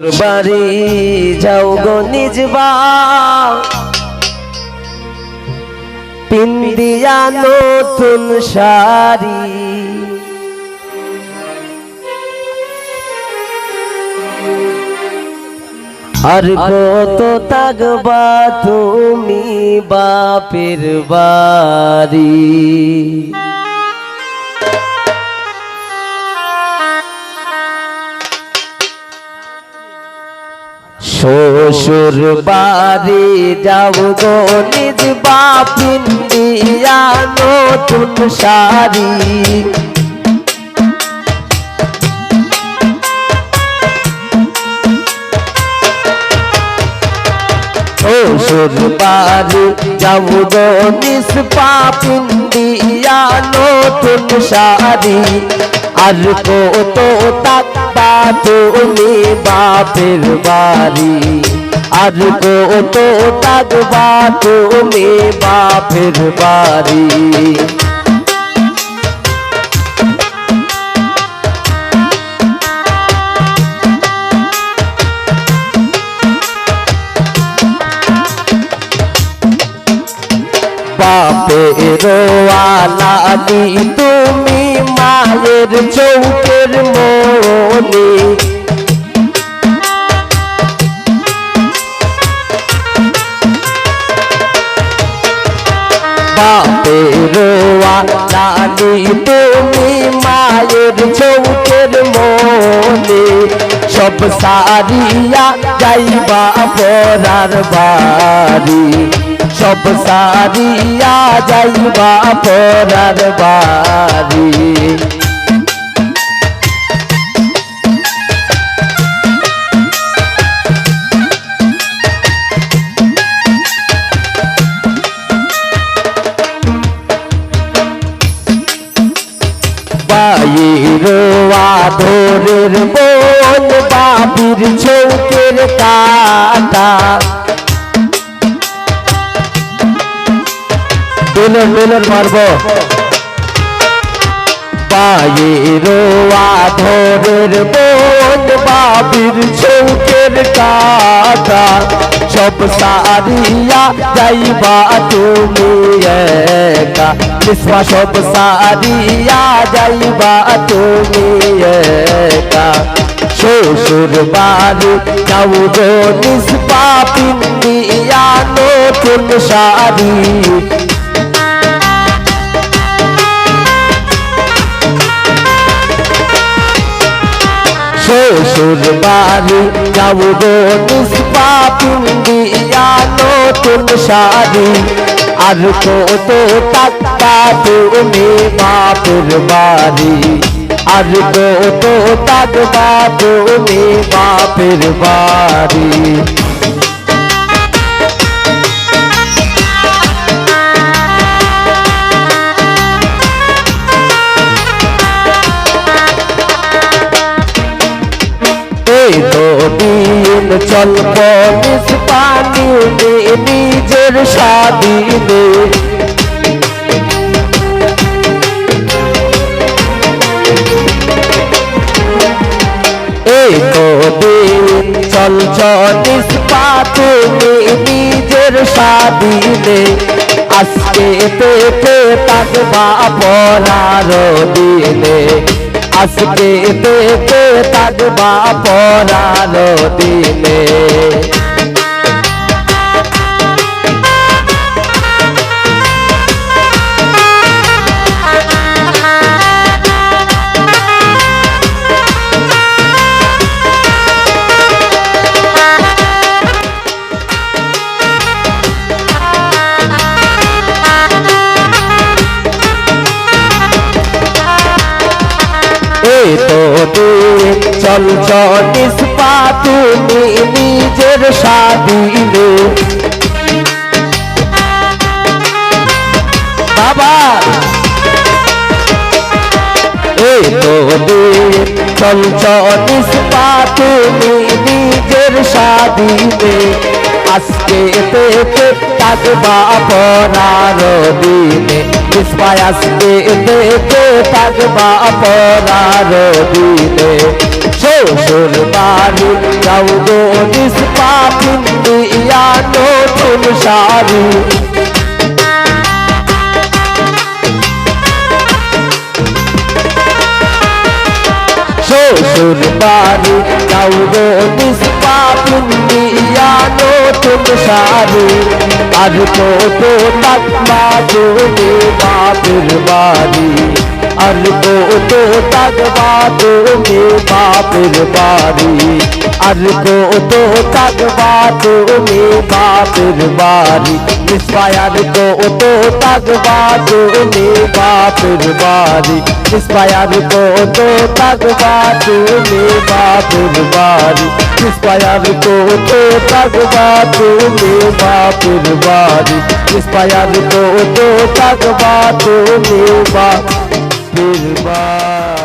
বাড়ি যাও গো নিজবা পিন্দিয়া নতুন শাড়ি আর কত থাকবা তুমি বাপের বাড়ি শ্বশুর বাড়ি যাও গো নিজবা পিন্দিয়া নতুন শাড়ি শ্বশুর বাড়ি যাও গো নিজবা পিন্দিয়া নতুন শাড়ি আর কত থাকবা তুমি বাপের বাড়ি আর কত থাকবা তুমি বাপের বাড়ি বাপের আলাদি তুমি মায়ের চৌকের মনি বাপের আলাদি তুমি মায়ের চৌকের মনি সব সারিয়া যাইবা পরার বাড়ি সব সারিয়া যাইবা পরার বাড়ি বাইর আদরের বোন বাবির চৌকের কাটা বেলন মারবো বাইর আদরের বোন বাবির চৌকের কাটা সব সারিয়া যাইবা তুমি একা নিসবা সব সারিয়া যাইবা তুমি একা শ্বশুর বাড়ি যাও গো নিসবা পিন্দিয়া নতুন শাড়ি শ্বশুর বাড়ি যাও গো নিসবা পিন্দিয়া নতুন শাড়ি আর কত থাকবা তুমি বাপের বাড়ি আর কত থাকবা তুমি বাপের বাড়ি দিন চলব নিসপানি নিজের স্বাধীনে দিন চলছ নিসপা তুমি নিজের স্বাধীনে আজকে পেতে থাকবা পরার দিনে আজকে পেতে থাকবা পরার দিনে চলছ নিসপা তুমি নিজের স্বাধীনে বাবা চলছ নিসপা তুমি নিজের স্বাধীনে আজকে পেতে থাকবা পরার দিনে নিসবা আজকে পেতে থাকবা পরার দিনে শ্বশুর বাড়ি যাও গো নিষ্পাপ দিয়া নতুন শাড়ি শ্বশুর বাড়ি যাও গো নিষ্পাপ দিয়া নতুন শাড়ি আর কত টাকা তুমি বাপের বাড়ি আর কত টাকা তুমি বাপের বাড়ি আর কত টাকা তুমি বাপের বাড়ি নিষ্পায়ার কত টাকা তুমি বাপের বাড়ি নিষ্পায়ার কত টাকা তুমি বাপের বাড়ি নিষ্পায়ার কত টাকা তুমি বাপের বাড়ি নিষ্পায়ার কত টাকা তুমি বাপের বাড়ি